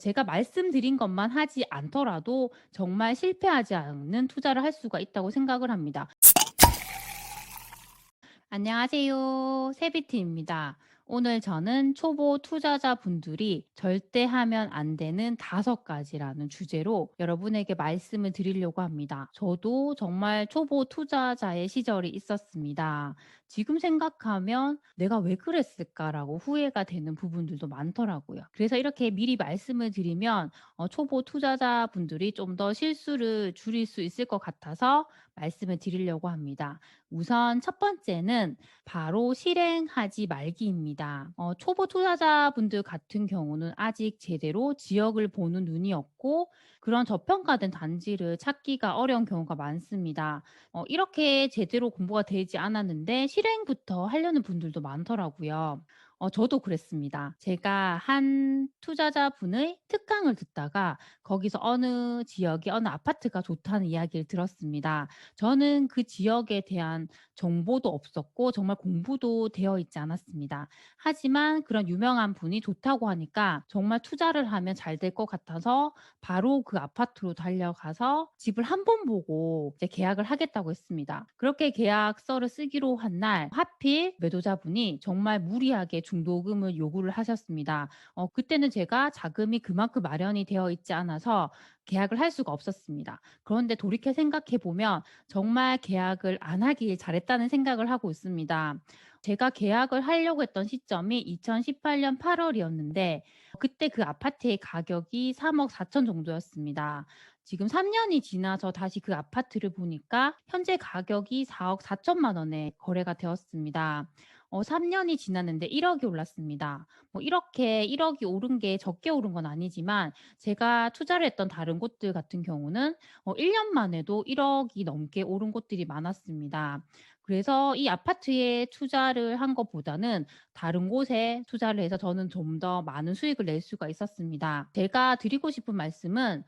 제가 말씀드린 것만 하지 않더라도 정말 실패하지 않는 투자를 할 수가 있다고 생각을 합니다. 안녕하세요. 세비티입니다. 오늘 저는 초보 투자자분들이 절대 하면 안 되는 5가지라는 주제로 여러분에게 말씀을 드리려고 합니다. 저도 정말 초보 투자자의 시절이 있었습니다. 지금 생각하면 '내가 왜 그랬을까?'라고 후회가 되는 부분들도 많더라고요. 그래서 이렇게 미리 말씀을 드리면 초보 투자자분들이 좀 더 실수를 줄일 수 있을 것 같아서 말씀을 드리려고 합니다. 우선 첫 번째는 바로 실행하지 말기입니다. 초보 투자자분들 같은 경우는 아직 제대로 지역을 보는 눈이 없고 그런 저평가된 단지를 찾기가 어려운 경우가 많습니다. 이렇게 제대로 공부가 되지 않았는데 실행부터 하려는 분들도 많더라고요. 저도 그랬습니다. 제가 한 투자자분의 특강을 듣다가 거기서 어느 지역에 어느 아파트가 좋다는 이야기를 들었습니다. 저는 그 지역에 대한 정보도 없었고 정말 공부도 되어 있지 않았습니다. 하지만 그런 유명한 분이 좋다고 하니까 정말 투자를 하면 잘 될 것 같아서 바로 그 아파트로 달려가서 집을 한 번 보고 이제 계약을 하겠다고 했습니다. 그렇게 계약서를 쓰기로 한 날 하필 매도자분이 정말 무리하게 중도금을 요구를 하셨습니다. 그때는 제가 자금이 그만큼 마련이 되어 있지 않아서 계약을 할 수가 없었습니다. 그런데 돌이켜 생각해 보면 정말 계약을 안 하길 잘했다는 생각을 하고 있습니다. 제가 계약을 하려고 했던 시점이 2018년 8월이었는데 그때 그 아파트의 가격이 3억 4천 정도였습니다. 지금 3 년이 지나서 다시 그 아파트를 보니까 현재 가격이 4억 4천만 원에 거래가 되었습니다. 3 년이 지났는데 1억이 올랐습니다. 뭐 이렇게 1억이 오른 게 적게 오른 건 아니지만 제가 투자를 했던 다른 곳들 같은 경우는 1년 만에도 1억이 넘게 오른 곳들이 많았습니다. 그래서 이 아파트에 투자를 한 것보다는 다른 곳에 투자를 해서 저는 좀 더 많은 수익을 낼 수가 있었습니다. 제가 드리고 싶은 말씀은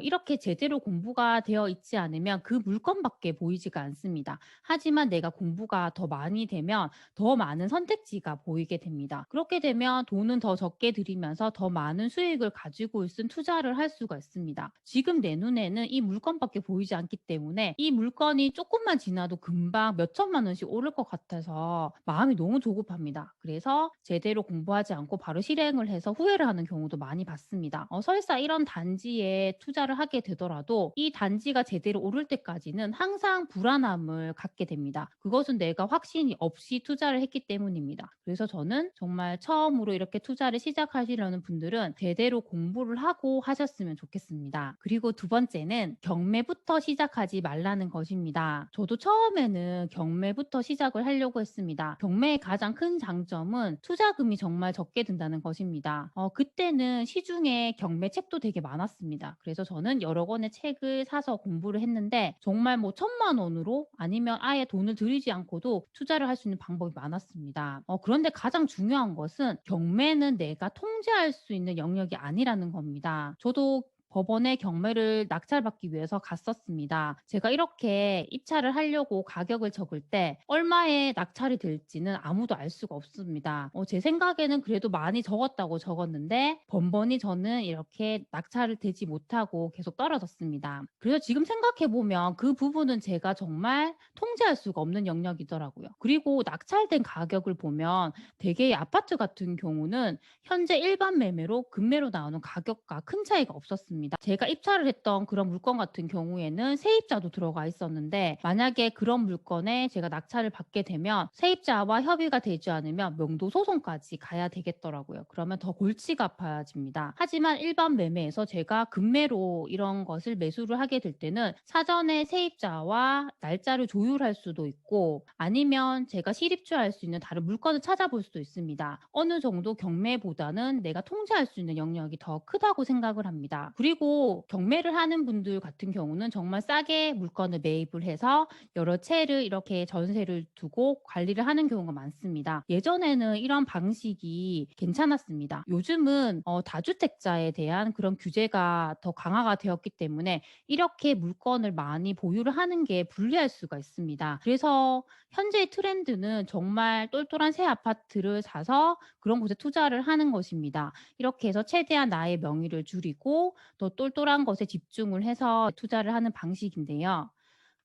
이렇게 제대로 공부가 되어 있지 않으면 그 물건밖에 보이지가 않습니다. 하지만 내가 공부가 더 많이 되면 더 많은 선택지가 보이게 됩니다. 그렇게 되면 돈은 더 적게 들이면서 더 많은 수익을 가지고 있은 투자를 할 수가 있습니다. 지금 내 눈에는 이 물건밖에 보이지 않기 때문에 이 물건이 조금만 지나도 금방 몇 천만 원씩 오를 것 같아서 마음이 너무 조급합니다. 그래서 제대로 공부하지 않고 바로 실행을 해서 후회를 하는 경우도 많이 봤습니다. 설사 이런 단지에 투자를 하게 되더라도 이 단지가 제대로 오를 때까지는 항상 불안함을 갖게 됩니다. 그것은 내가 확신이 없이 투자를 했기 때문입니다. 그래서 저는 정말 처음으로 이렇게 투자를 시작하시려는 분들은 제대로 공부를 하고 하셨으면 좋겠습니다. 그리고 두 번째는 경매부터 시작하지 말라는 것입니다. 저도 처음에는 경매부터 시작을 하려고 했습니다. 경매의 가장 큰 장점은 투자금이 정말 적게 든다는 것입니다. 그때는 시중에 경매 책도 되게 많았습니다. 그래서 저는 여러 권의 책을 사서 공부를 했는데 정말 뭐 1,000만 원으로 아니면 아예 돈을 들이지 않고도 투자를 할 수 있는 방법이 많았습니다. 그런데 가장 중요한 것은 경매는 내가 통제할 수 있는 영역이 아니라는 겁니다. 저도 법원에 경매를 낙찰받기 위해서 갔었습니다. 제가 이렇게 입찰을 하려고 가격을 적을 때 얼마에 낙찰이 될지는 아무도 알 수가 없습니다. 제 생각에는 그래도 많이 적었다고 적었는데 번번이 저는 이렇게 낙찰을 되지 못하고 계속 떨어졌습니다. 그래서 지금 생각해 보면 그 부분은 제가 정말 통제할 수가 없는 영역이더라고요. 그리고 낙찰된 가격을 보면 대개 아파트 같은 경우는 현재 일반 매매로 급매로 나오는 가격과 큰 차이가 없었습니다. 제가 입찰을 했던 그런 물건 같은 경우에는 세입자도 들어가 있었는데 만약에 그런 물건에 제가 낙찰을 받게 되면 세입자와 협의가 되지 않으면 명도 소송까지 가야 되겠더라고요. 그러면 더 골치가 아파집니다. 하지만 일반 매매에서 제가 급매로 이런 것을 매수를 하게 될 때는 사전에 세입자와 날짜를 조율할 수도 있고 아니면 제가 실입주할 수 있는 다른 물건을 찾아볼 수도 있습니다. 어느 정도 경매보다는 내가 통제할 수 있는 영역이 더 크다고 생각을 합니다. 그리고 경매를 하는 분들 같은 경우는 정말 싸게 물건을 매입을 해서 여러 채를 이렇게 전세를 두고 관리를 하는 경우가 많습니다. 예전에는 이런 방식이 괜찮았습니다. 요즘은 다주택자에 대한 그런 규제가 더 강화가 되었기 때문에 이렇게 물건을 많이 보유를 하는 게 불리할 수가 있습니다. 그래서 현재의 트렌드는 정말 똘똘한 새 아파트를 사서 그런 곳에 투자를 하는 것입니다. 이렇게 해서 최대한 나의 명의를 줄이고 더 똘똘한 것에 집중을 해서 투자를 하는 방식인데요.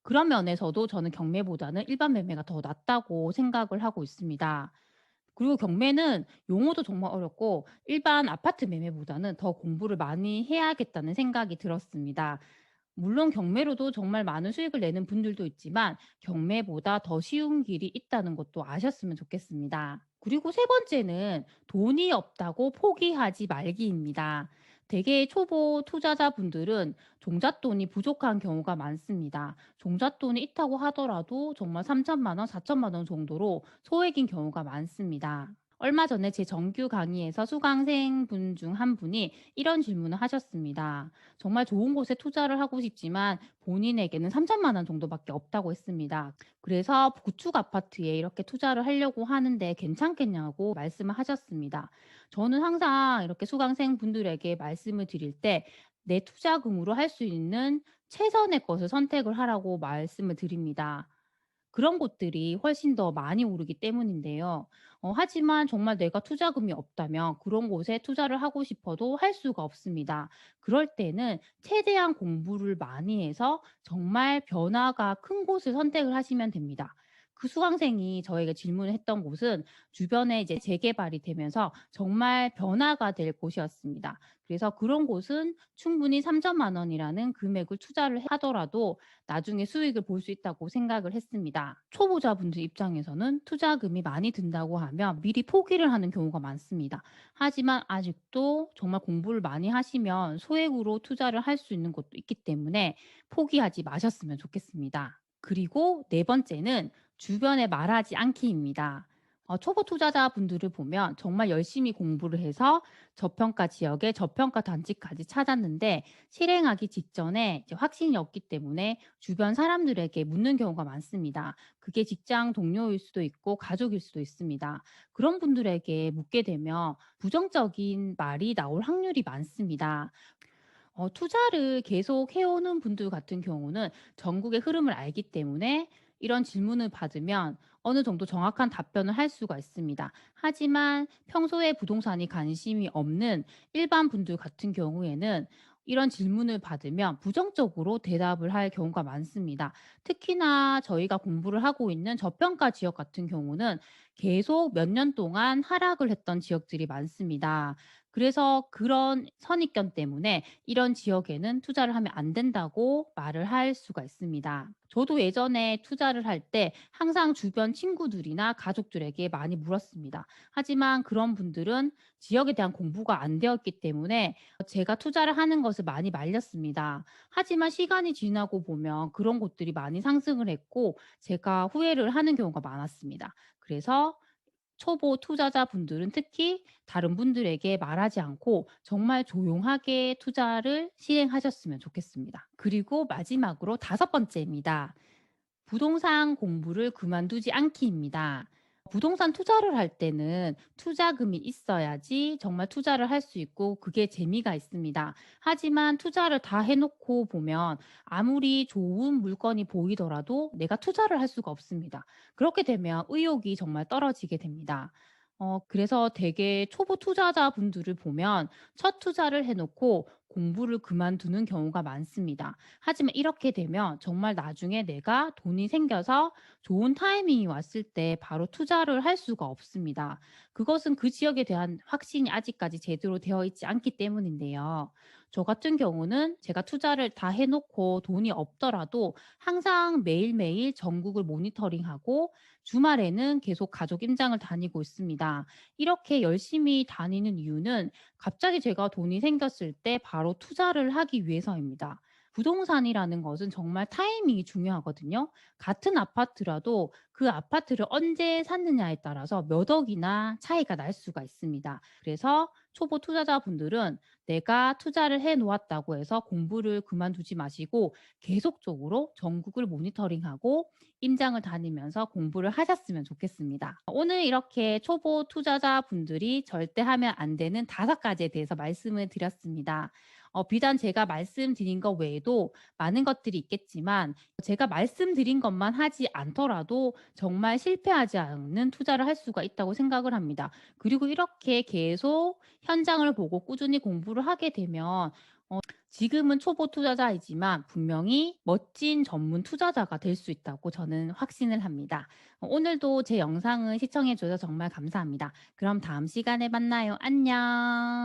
그런 면에서도 저는 경매보다는 일반 매매가 더 낫다고 생각을 하고 있습니다. 그리고 경매는 용어도 정말 어렵고 일반 아파트 매매보다는 더 공부를 많이 해야겠다는 생각이 들었습니다. 물론 경매로도 정말 많은 수익을 내는 분들도 있지만 경매보다 더 쉬운 길이 있다는 것도 아셨으면 좋겠습니다. 그리고 세 번째는 돈이 없다고 포기하지 말기입니다. 대개 초보 투자자분들은 종잣돈이 부족한 경우가 많습니다. 종잣돈이 있다고 하더라도 정말 3천만 원, 4천만 원 정도로 소액인 경우가 많습니다. 얼마 전에 제 정규 강의에서 수강생 분 중 한 분이 이런 질문을 하셨습니다. 정말 좋은 곳에 투자를 하고 싶지만 본인에게는 3천만 원 정도밖에 없다고 했습니다. 그래서 구축 아파트에 이렇게 투자를 하려고 하는데 괜찮겠냐고 말씀을 하셨습니다. 저는 항상 이렇게 수강생 분들에게 말씀을 드릴 때 내 투자금으로 할 수 있는 최선의 것을 선택을 하라고 말씀을 드립니다. 그런 곳들이 훨씬 더 많이 오르기 때문인데요. 하지만 정말 내가 투자금이 없다면 그런 곳에 투자를 하고 싶어도 할 수가 없습니다. 그럴 때는 최대한 공부를 많이 해서 정말 변화가 큰 곳을 선택을 하시면 됩니다. 그 수강생이 저에게 질문을 했던 곳은 주변에 이제 재개발이 되면서 정말 변화가 될 곳이었습니다. 그래서 그런 곳은 충분히 3천만 원이라는 금액을 투자를 하더라도 나중에 수익을 볼 수 있다고 생각을 했습니다. 초보자분들 입장에서는 투자금이 많이 든다고 하면 미리 포기를 하는 경우가 많습니다. 하지만 아직도 정말 공부를 많이 하시면 소액으로 투자를 할 수 있는 곳도 있기 때문에 포기하지 마셨으면 좋겠습니다. 그리고 네 번째는 주변에 말하지 않기입니다. 초보 투자자분들을 보면 정말 열심히 공부를 해서 저평가 지역에 저평가 단지까지 찾았는데 실행하기 직전에 이제 확신이 없기 때문에 주변 사람들에게 묻는 경우가 많습니다. 그게 직장 동료일 수도 있고 가족일 수도 있습니다. 그런 분들에게 묻게 되면 부정적인 말이 나올 확률이 많습니다. 투자를 계속 해오는 분들 같은 경우는 전국의 흐름을 알기 때문에 이런 질문을 받으면 어느 정도 정확한 답변을 할 수가 있습니다. 하지만 평소에 부동산이 관심이 없는 일반 분들 같은 경우에는 이런 질문을 받으면 부정적으로 대답을 할 경우가 많습니다. 특히나 저희가 공부를 하고 있는 저평가 지역 같은 경우는 계속 몇 년 동안 하락을 했던 지역들이 많습니다. 그래서 그런 선입견 때문에 이런 지역에는 투자를 하면 안 된다고 말을 할 수가 있습니다. 저도 예전에 투자를 할 때 항상 주변 친구들이나 가족들에게 많이 물었습니다. 하지만 그런 분들은 지역에 대한 공부가 안 되었기 때문에 제가 투자를 하는 것을 많이 말렸습니다. 하지만 시간이 지나고 보면 그런 곳들이 많이 상승을 했고 제가 후회를 하는 경우가 많았습니다. 그래서 초보 투자자분들은 특히 다른 분들에게 말하지 않고 정말 조용하게 투자를 시행하셨으면 좋겠습니다. 그리고 마지막으로 다섯 번째입니다. 부동산 공부를 그만두지 않기입니다. 부동산 투자를 할 때는 투자금이 있어야지 정말 투자를 할 수 있고 그게 재미가 있습니다. 하지만 투자를 다 해놓고 보면 아무리 좋은 물건이 보이더라도 내가 투자를 할 수가 없습니다. 그렇게 되면 의욕이 정말 떨어지게 됩니다. 그래서 되게 초보 투자자분들을 보면 첫 투자를 해놓고 공부를 그만두는 경우가 많습니다. 하지만 이렇게 되면 정말 나중에 내가 돈이 생겨서 좋은 타이밍이 왔을 때 바로 투자를 할 수가 없습니다. 그것은 그 지역에 대한 확신이 아직까지 제대로 되어 있지 않기 때문인데요. 저 같은 경우는 제가 투자를 다 해놓고 돈이 없더라도 항상 매일매일 전국을 모니터링하고 주말에는 계속 가족 임장을 다니고 있습니다. 이렇게 열심히 다니는 이유는 갑자기 제가 돈이 생겼을 때 바로 투자를 하기 위해서입니다. 부동산이라는 것은 정말 타이밍이 중요하거든요. 같은 아파트라도 그 아파트를 언제 샀느냐에 따라서 몇 억이나 차이가 날 수가 있습니다. 그래서 초보 투자자분들은 내가 투자를 해 놓았다고 해서 공부를 그만두지 마시고 계속적으로 전국을 모니터링하고 임장을 다니면서 공부를 하셨으면 좋겠습니다. 오늘 이렇게 초보 투자자분들이 절대 하면 안 되는 5가지에 대해서 말씀을 드렸습니다. 비단 제가 말씀드린 것 외에도 많은 것들이 있겠지만 제가 말씀드린 것만 하지 않더라도 정말 실패하지 않는 투자를 할 수가 있다고 생각을 합니다. 그리고 이렇게 계속 현장을 보고 꾸준히 공부를 하게 되면 지금은 초보 투자자이지만 분명히 멋진 전문 투자자가 될 수 있다고 저는 확신을 합니다. 오늘도 제 영상을 시청해 주셔서 정말 감사합니다. 그럼 다음 시간에 만나요. 안녕.